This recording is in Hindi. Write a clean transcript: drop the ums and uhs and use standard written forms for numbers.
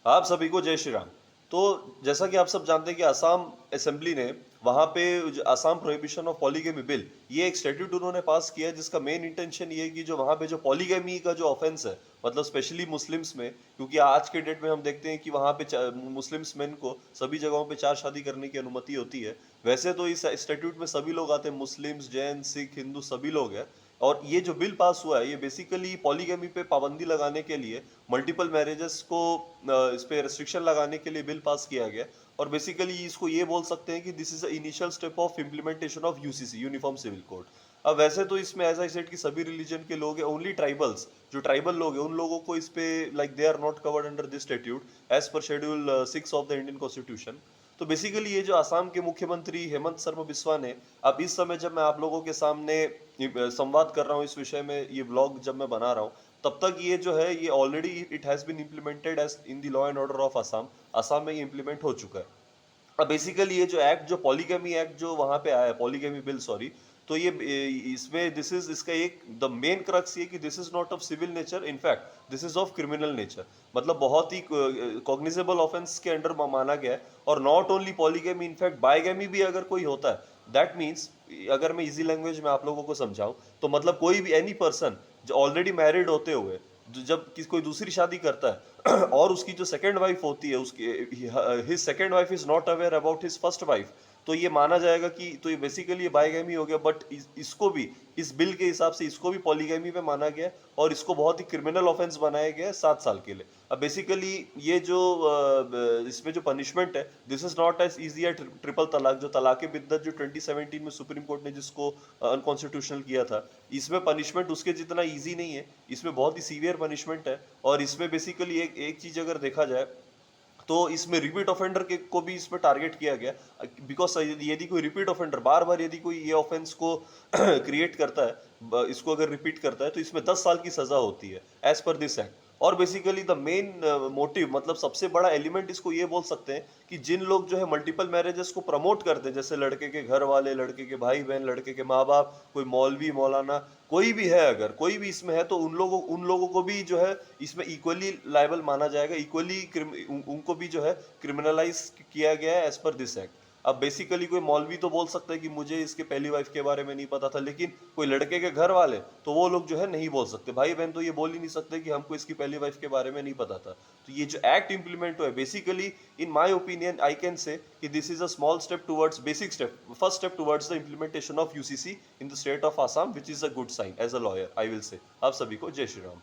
आप सभी को जय श्री राम। तो जैसा कि आप सब जानते हैं कि असम असेंबली ने वहाँ पे Assam prohibition of polygamy bill, ये एक स्टैट्यूट उन्होंने पास किया है जिसका मेन इंटेंशन ये है कि जो वहाँ पे जो पॉलीगैमी का जो ऑफेंस है, मतलब स्पेशली मुस्लिम्स में, क्योंकि आज के डेट में हम देखते हैं कि वहाँ पे मुस्लिम्स मेन को सभी जगहों पे 4 शादी करने की अनुमति होती है। वैसे तो इस स्टैट्यूट में सभी लोग आते हैं, मुस्लिम्स, जैन, सिख, हिंदू सभी लोग हैं। और ये जो बिल पास हुआ है ये बेसिकली पॉलीगैमी पे पाबंदी लगाने के लिए, मल्टीपल मैरिजेस को इस पे रेस्ट्रिक्शन लगाने के लिए बिल पास किया गया। और बेसिकली इसको ये बोल सकते हैं कि this is a initial step of implementation of UCC, uniform civil code. अब वैसे तो इसमें एज आई सेड कि सभी रिलीजन के लोग हैं, ओनली ट्राइबल्स, जो ट्राइबल लोग हैं उन लोगों को इस पे like they are not covered under this statute as per schedule 6 of the Indian constitution. तो बेसिकली ये जो असम के मुख्यमंत्री हेमंत शर्मा बिस्वा ने, अब इस समय जब मैं आप लोगों के सामने संवाद कर रहा हूँ इस विषय में, ये ब्लॉग जब मैं बना रहा हूँ, तब तक ये जो है ये already it has been implemented as in the law and order of Assam. Assam में ये इम्प्लीमेंट हो चुका है। अब बेसिकली ये जो एक्ट, जो पॉलीगैमी एक्ट जो वहां पे आया है, पॉलीगैमी बिल सॉरी, तो ये इसमें दिस इज इसका एक द मेन क्रक्स ये कि this is not of civil nature, in fact this is of criminal nature. मतलब बहुत ही कॉग्निजेबल ऑफेंस के अंडर माना गया है। और not only polygamy, in fact bigamy भी अगर कोई होता है, दैट मीन्स, अगर मैं इजी लैंग्वेज में आप लोगों को समझाऊं, तो मतलब कोई भी एनी पर्सन जो ऑलरेडी मैरिड होते हुए जब कोई दूसरी शादी करता है और उसकी जो सेकंड वाइफ होती है, उसकी his second wife is not aware about his first wife, तो ये माना जाएगा कि तो ये बेसिकली ये बायगैमी हो गया। बट इसको भी, इस बिल के हिसाब से इसको भी पॉलीगैमी पे माना गया और इसको बहुत ही क्रिमिनल ऑफेंस बनाया गया है 7 साल के लिए। अब बेसिकली ये जो इसमें जो पनिशमेंट है, this is not as easy at triple तलाक, जो तलाक बिद्दत जो 2017 में सुप्रीम कोर्ट ने जिसको अनकॉन्स्टिट्यूशनल किया था, इसमें पनिशमेंट उसके जितना इजी नहीं है, इसमें बहुत ही सीवियर पनिशमेंट है। और इसमें बेसिकली एक चीज अगर देखा जाए तो इसमें रिपीट ऑफेंडर के को भी इसमें टारगेट किया गया, बिकॉज यदि कोई रिपीट ऑफेंडर बार बार यदि कोई ये ऑफेंस को क्रिएट करता है, इसको अगर रिपीट करता है, तो इसमें 10 साल की सजा होती है एज पर दिस एक्ट। और बेसिकली द मेन मोटिव, मतलब सबसे बड़ा एलिमेंट इसको ये बोल सकते हैं कि जिन लोग जो है मल्टीपल मैरिजेस को प्रमोट करते हैं, जैसे लड़के के घर वाले, लड़के के भाई बहन, लड़के के माँ बाप, कोई मौलवी मौलाना कोई भी है, अगर कोई भी इसमें है, तो उन लोगों को भी जो है इसमें इक्वली लायबल माना जाएगा, इक्वली उनको भी जो है क्रिमिनलाइज किया गया है एज पर दिस एक्ट। अब बेसिकली कोई मौलवी तो बोल सकता है कि मुझे इसके पहली वाइफ के बारे में नहीं पता था, लेकिन कोई लड़के के घर वाले, तो वो लोग जो है नहीं बोल सकते, भाई बहन तो ये बोल ही नहीं सकते कि हमको इसकी पहली वाइफ के बारे में नहीं पता था। तो ये जो एक्ट इंप्लीमेंट हुआ है, basically in my opinion I can say कि this is a small step towards, basic step, first step towards the implementation of UCC in the state of Assam, which is a good sign as a lawyer I will say. आप सभी को जय श्री राम।